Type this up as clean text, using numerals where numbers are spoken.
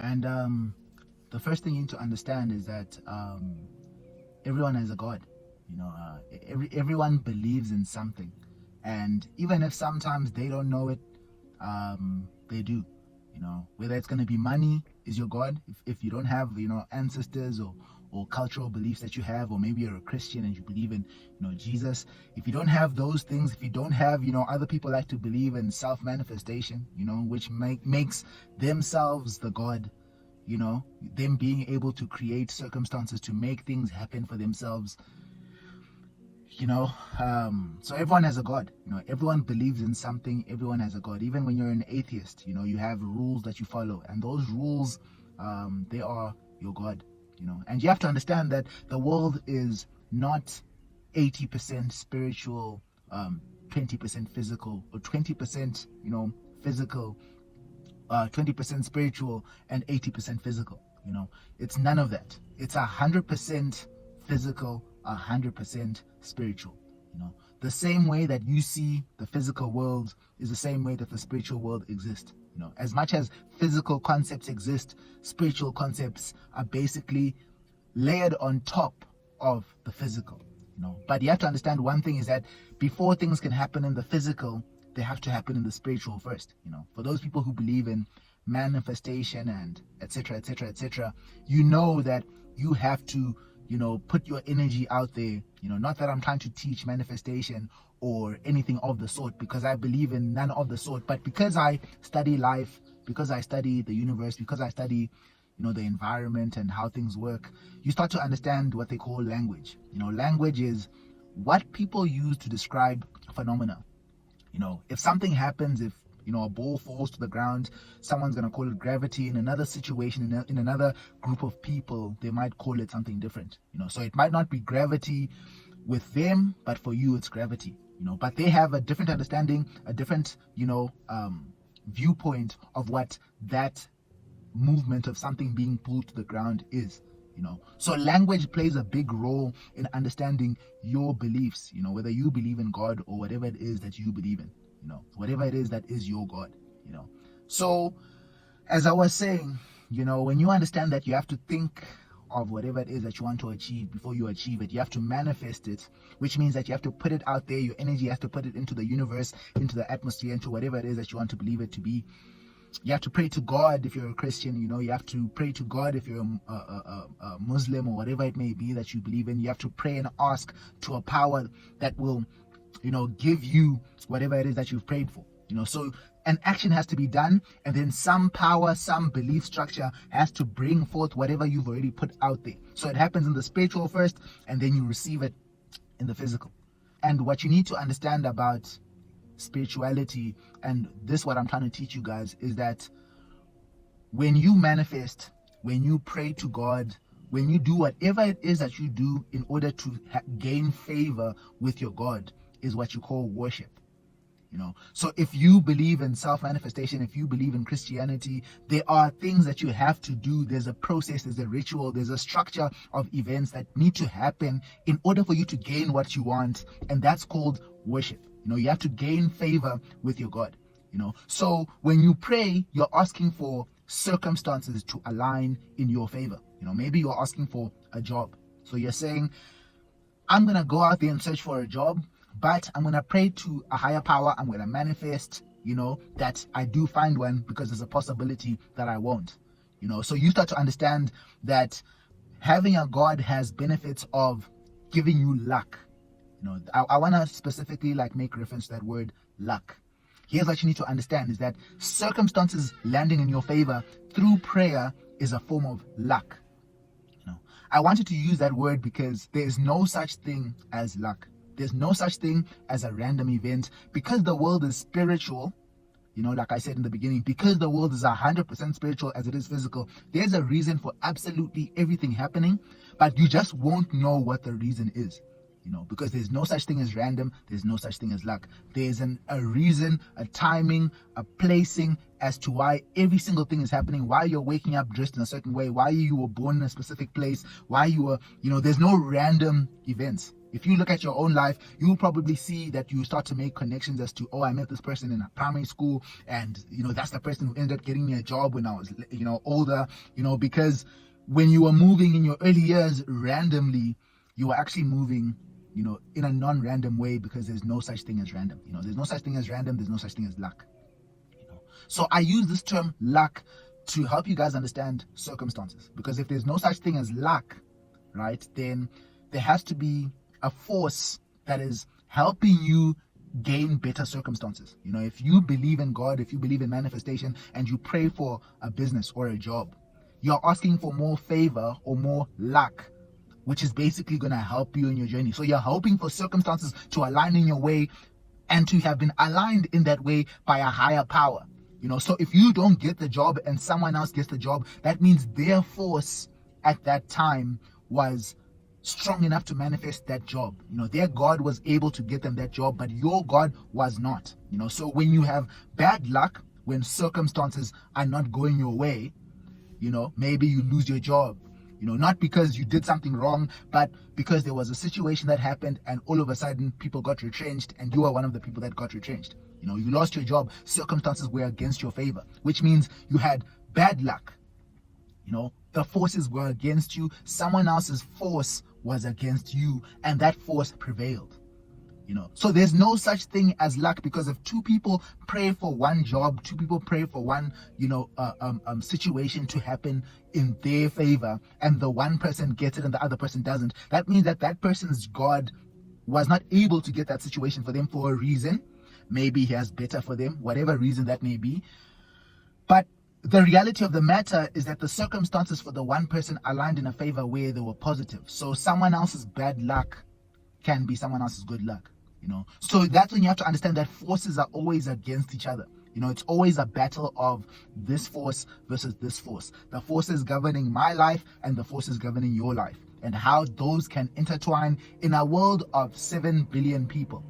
And the first thing you need to understand is that everyone has a God. Everyone believes in something, and even if sometimes they don't know it, they do. Whether it's going to be money is your God. If you don't have ancestors or cultural beliefs that you have, or maybe you're a Christian and you believe in Jesus. If you don't have those things, if you don't have other people like to believe in self-manifestation, which makes themselves the God, them being able to create circumstances to make things happen for themselves. So everyone has a God. Everyone believes in something. Everyone has a God. Even when you're an atheist, you have rules that you follow, and those rules, they are your God. And you have to understand that the world is not 80% spiritual, 20% physical, or 20% physical, 20% spiritual, and 80% physical. It's none of that. It's 100% physical, 100% spiritual. The same way that you see the physical world is the same way that the spiritual world exists. As much as physical concepts exist, spiritual concepts are basically layered on top of the physical. But you have to understand one thing is that before things can happen in the physical, they have to happen in the spiritual first. For those people who believe in manifestation and etc etc etc, that you have to put your energy out there. Not that I'm trying to teach manifestation or anything of the sort, because I believe in none of the sort, but because I study life, because I study the universe, because I study the environment and how things work, you start to understand what they call language. Language is what people use to describe phenomena. If something happens, if a ball falls to the ground, someone's going to call it gravity. In another situation, in another group of people, they might call it something different. So it might not be gravity with them, but for you it's gravity. But they have a different understanding, a different viewpoint of what that movement of something being pulled to the ground is. So language plays a big role in understanding your beliefs, whether you believe in God or whatever it is that you believe in, whatever it is that is your God. So as I was saying, when you understand that you have to think of whatever it is that you want to achieve before you achieve it, you have to manifest it, which means that you have to put it out there. Your energy has to put it into the universe, into the atmosphere, into whatever it is that you want to believe it to be. You have to pray to God if you're a Christian. You have to pray to God if you're a Muslim or whatever it may be that you believe in. You have to pray and ask to a power that will give you whatever it is that you've prayed for. So an action has to be done, and then some power, some belief structure has to bring forth whatever you've already put out there. So it happens in the spiritual first, and then you receive it in the physical. And what you need to understand about spirituality, and this what I'm trying to teach you guys, is that when you manifest, when you pray to God, when you do whatever it is that you do in order to gain favor with your God, is what you call worship. So if you believe in self-manifestation, if you believe in Christianity, there are things that you have to do. There's a process, there's a ritual, there's a structure of events that need to happen in order for you to gain what you want, and that's called worship. You have to gain favor with your God. So when you pray, you're asking for circumstances to align in your favor. Maybe you're asking for a job. So you're saying, I'm going to go out there and search for a job, but I'm going to pray to a higher power. I'm going to manifest, that I do find one, because there's a possibility that I won't. So you start to understand that having a God has benefits of giving you luck. I want to specifically make reference to that word luck. Here's what you need to understand is that circumstances landing in your favor through prayer is a form of luck. I wanted to use that word because there is no such thing as luck. There's no such thing as a random event, because the world is spiritual. Like I said in the beginning, because the world is 100% spiritual as it is physical, there's a reason for absolutely everything happening, but you just won't know what the reason is. because there's no such thing as random, there's no such thing as luck. There's a reason, a timing, a placing as to why every single thing is happening, why you're waking up dressed in a certain way, why you were born in a specific place, why you were, there's no random events. If you look at your own life, you'll probably see that you start to make connections as to, oh, I met this person in a primary school, and that's the person who ended up getting me a job when I was older, because when you were moving in your early years randomly, you were actually moving in a non-random way, because there's no such thing as random. There's no such thing as random, there's no such thing as luck. So I use this term luck to help you guys understand circumstances, because if there's no such thing as luck, right, then there has to be a force that is helping you gain better circumstances. If you believe in God, if you believe in manifestation, and you pray for a business or a job, you're asking for more favor or more luck, which is basically going to help you in your journey. So you're hoping for circumstances to align in your way, and to have been aligned in that way by a higher power. So if you don't get the job and someone else gets the job, that means their force at that time was strong enough to manifest that job. Their God was able to get them that job, but your God was not. So when you have bad luck, when circumstances are not going your way, maybe you lose your job, not because you did something wrong, but because there was a situation that happened and all of a sudden people got retrenched, and you are one of the people that got retrenched. You lost your job, circumstances were against your favor, which means you had bad luck. The forces were against you, someone else's force was against you, and that force prevailed. So there's no such thing as luck, because if two people pray for one job, two people pray for one situation to happen in their favor, and the one person gets it and the other person doesn't, that means that that person's God was not able to get that situation for them for a reason. Maybe he has better for them, whatever reason that may be. But the reality of the matter is that the circumstances for the one person aligned in a favor where they were positive. So someone else's bad luck can be someone else's good luck. So that's when you have to understand that forces are always against each other. It's always a battle of this force versus this force. The forces governing my life and the forces governing your life, and how those can intertwine in a world of 7 billion people.